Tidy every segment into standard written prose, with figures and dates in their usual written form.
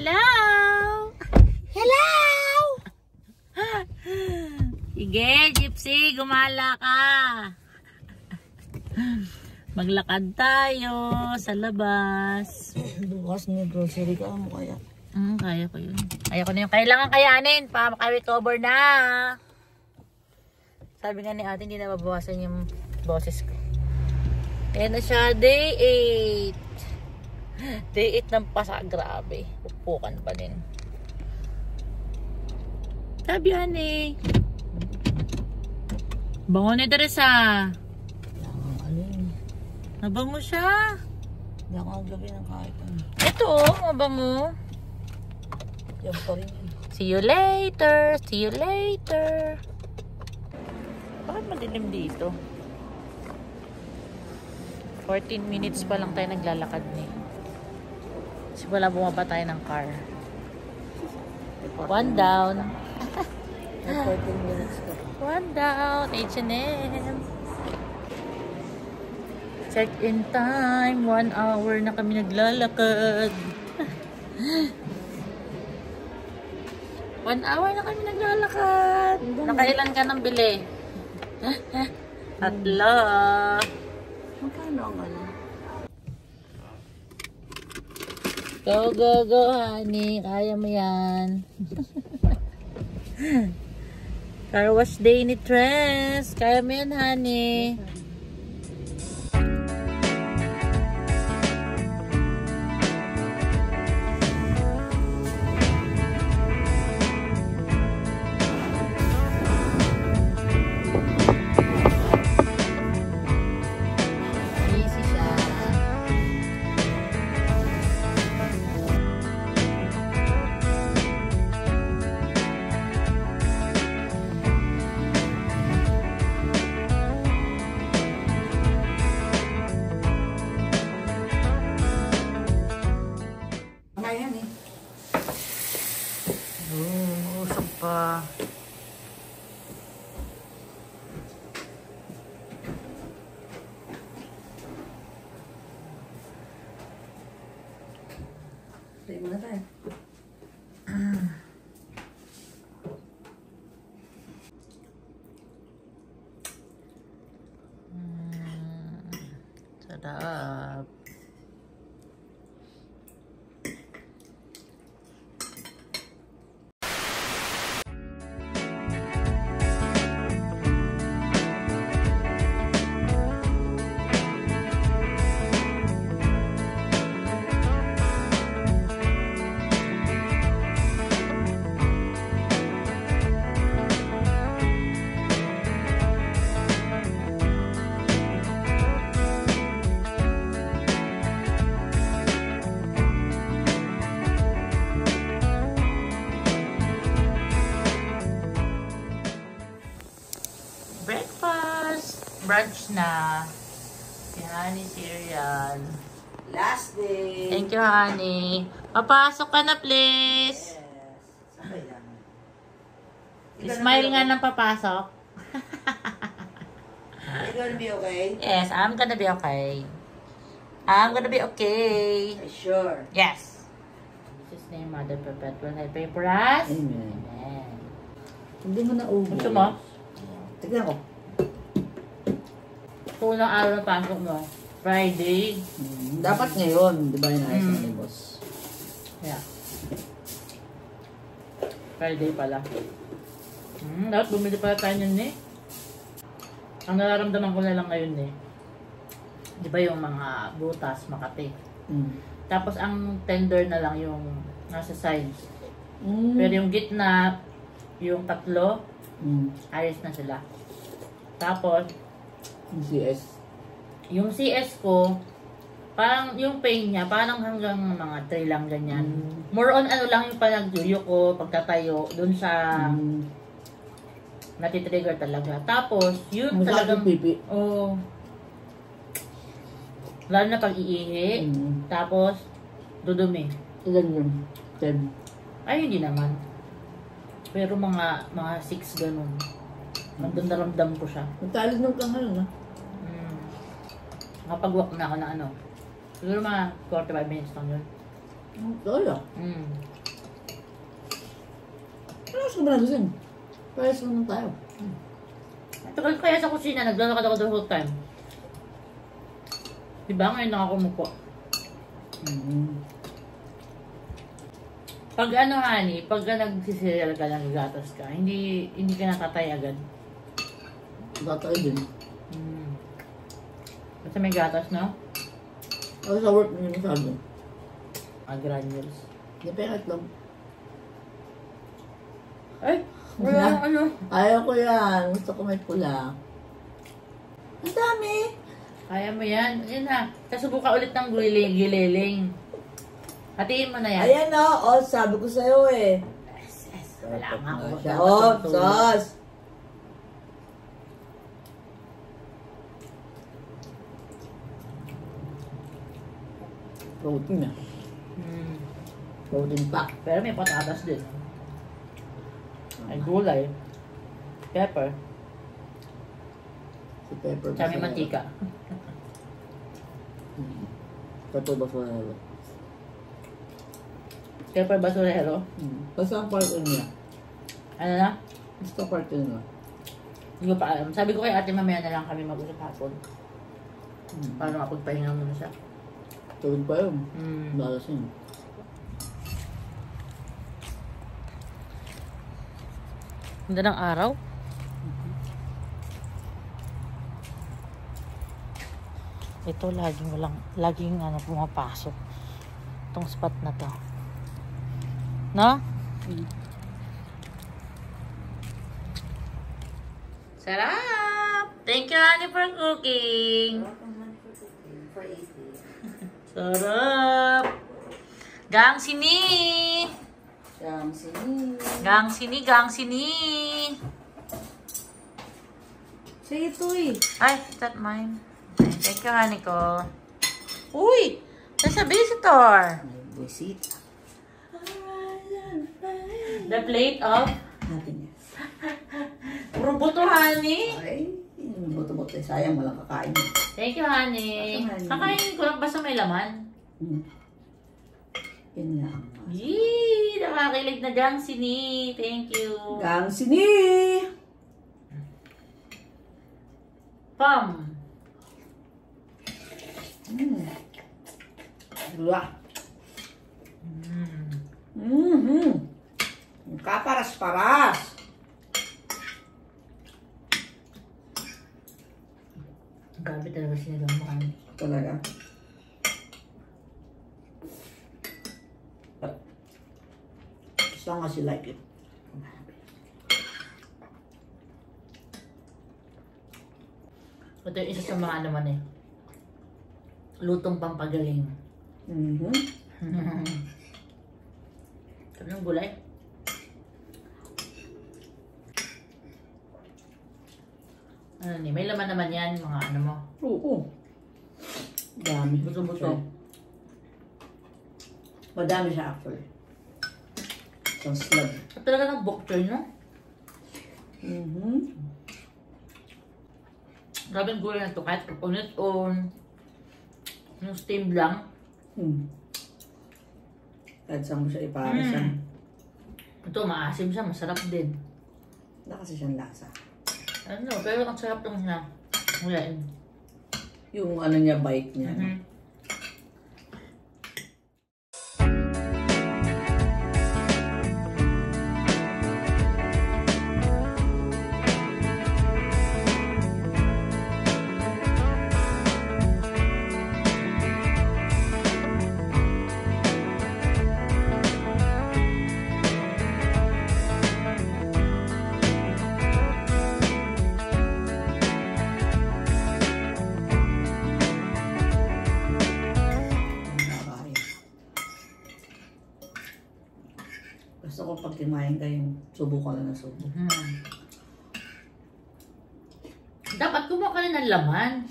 Hello! Hello! Sige, Gypsy, gumala ka. Maglakad tayo sa labas. Bukas na grocery ka mo kaya. Kaya ko yun. Kaya ko na yung kailangan kayanin para maka-recover na. Sabi nga ni ate, hindi na mabawasan yung boses ko. Ayan na siya, day 8. Day 8 ng pasa, grabe. Pupukan pa din. Sabi honey. Bango ni Teresa. Mabango siya. Hindi ako naglagay ng kahit ano. Ito mabango. Yan pa rin yun. See you later. See you later. Bakit madilim dito? 14 minutes pa lang tayo naglalakad ni. Kasi wala bumaba tayo ng car. One down. 14 minutes ka. One down. H&M. Check-in time. 1 hour na kami naglalakad. 1 hour na kami naglalakad. Nakailan ka nang bili? Tatlo. Magkano ang ano? Go, go, go, honey. Kaya mo yan. Car wash day ni Tres. Kaya mo yan, honey. Usap pa. Tayo muna tayo. Sarap. Breakfast. Brunch na. Si Honey cereal. Last day. Thank you, Honey. Papasok ka na, please. Yes. Sabay lang. Smile nga ng papasok. Are you gonna be okay? Yes, I'm gonna be okay. I'm gonna be okay. Sure. Yes. In Jesus' name, Mother Perpetual, I pray for us. Amen. Amen. Hindi mo na ubo. Gusto mo? Tignan ko. Unang araw ng pasok mo. Friday. Dapat ngayon, di ba yun ayos ni boss? Yeah. Friday pala. Dapat bumili pala tayo yun eh. Ang nararamdaman ko na lang ngayon eh. Di ba yung mga butas, makati. Tapos ang tender na lang yung nasa sides. Pero yung gitna, yung tatlo, ayos na sila. Tapos, yung CS ko, parang yung pain niya, parang hanggang mga 3 lang ganyan. More on ano lang yung panagduyo ko, pagtatayo, dun sa natitrigger talaga. Tapos, yun talagang, oh, lalo na pag-iihi, tapos, dudumi. Ilan yun? 10? Ay, hindi naman. Pero mga 6 ganun. Nandun naramdam ko siya. Magtalig nung kang ano na? Nakapag-walk na ako na ano. Siguro mga 45 minutes lang yun. Kaya. Ano sa ba nagising? Parehas naman tayo. Tagal kaya sa kusina, naglalakad ako the whole time. Diba ngayon lang ako umupo? Pag ano, honey, pag nagsiserial ka lang, gatas ka, hindi ka natatay agad. Tatay din. Basta may gatas, no? Ako sa work niyo masyado. Granules. Depende lang. Ay! Wala ano. Ayaw ko yan. Gusto ko may pula. Ang dami. Kaya mo yan. Yan na. Kasubuka ulit ng gililing. Hatiin mo na yan. Ayan o. Oh, sabi ko sa'yo eh. Yes. Wala nga ako. Oh, sauce. Protein na. Protein pack. Pero may patatas din. Ay gulay. Pepper. Si Pepper. Tsaka may mantika. Pepper basurero. Pepper basurero. Basta ang part niya. Ano na? Basta part niya. Hindi ko pa alam. Sabi ko kay ate mamaya na lang kami mag-usap hapon. Para makapagpahinga muna siya. Tawid pa yun. Balasing. Ganda ng araw. Ito laging ano pumapasok. Itong spot na to. No? Sarap! Thank you, honey, for cooking. Sarap! Gang sini! Gang sini! Say ito eh. Ay, is that mine? Thank you, honey ko. Uy! Nasa visitor! Buisita. The plate of Happiness. puro buto, honey. Ay, buto-buto. Sayang, walang kakain. Thank you, honey. Kakainin ko lang basta may laman. Yan nga. Yee! Nakakilig na gang sini. Thank you. Gang sini! Pam! Dua. Kaparas-paras. Grabe talaga sinigang mo kami. Talaga. As long as you like it. Ito yung isa sa mga naman eh. Lutong pampagaling. Sabi ng gulay. Ano ni, may laman naman yan, mga ano mo. Oo. Dami. Buto-buto. Madami siya actually. So slug. At talaga ng bok choy, no? Grabe ang gulay na ito, kahit on its own. Yung steam lang. Kahit saan mo siya iparisan. Ito, maasim siya, masarap din. Wala kasi siyang lasa. Ano, pero ang sarap ng na. Ngulain. Yung ano niya, bite niya. Gusto ko pag kimain kayo, subukan lang na subo. Dapat kumuha ka rin ng laman.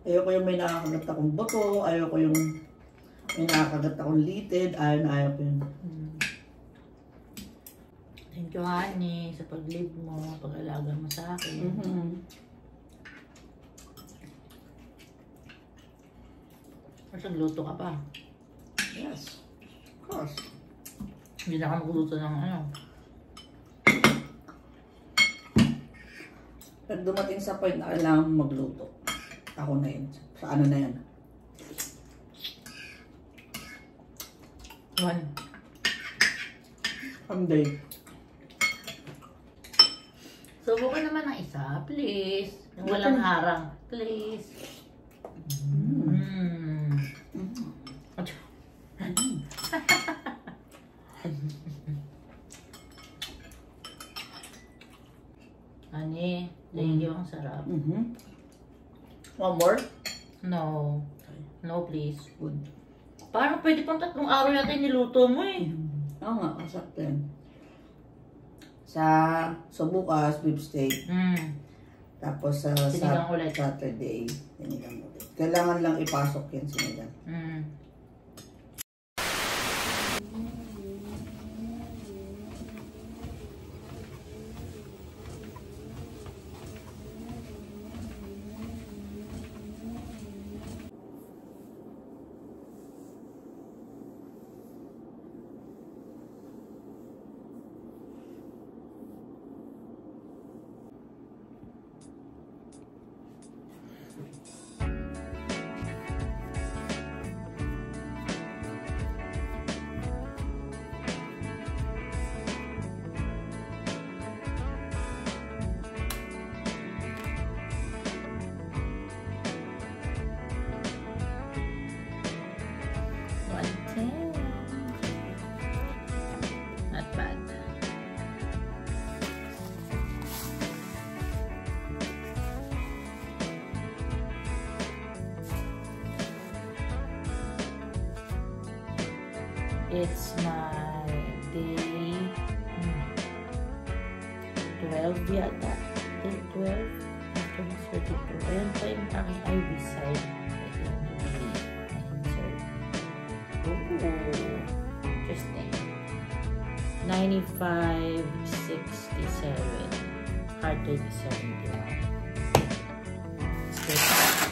Ayoko yung may nakakagat akong buto, ayoko yung may nakakagat akong litid, ayaw ko yun. Thank you, honey, sa pag-live mo, pag-alaga mo sa akin. Mas nagluto ka pa. Yes. Of course. Hindi na ka magluto ng ano. Pag dumating sa point na kailangan magluto, ako na yun. Sa ano na yan? Someday. Subukan naman ng isa, please. Yung walang harang, please. Ani, thank you, ang sarap. One more? No. No, please. Good. Parang pwede pang 3 araw yata niluto mo eh. Oo nga, kasakto yan. So bukas, beef steak. Tapos sa Sinigang ulit. Saturday, sinigang ulit. Kailangan lang ipasok yan sinigang. Not bad. It's my day 12 yata. Day 12. After his 32. Ayan pa yung aking IV side. Interesting. 95.67. Heart rate is 71. Let's go.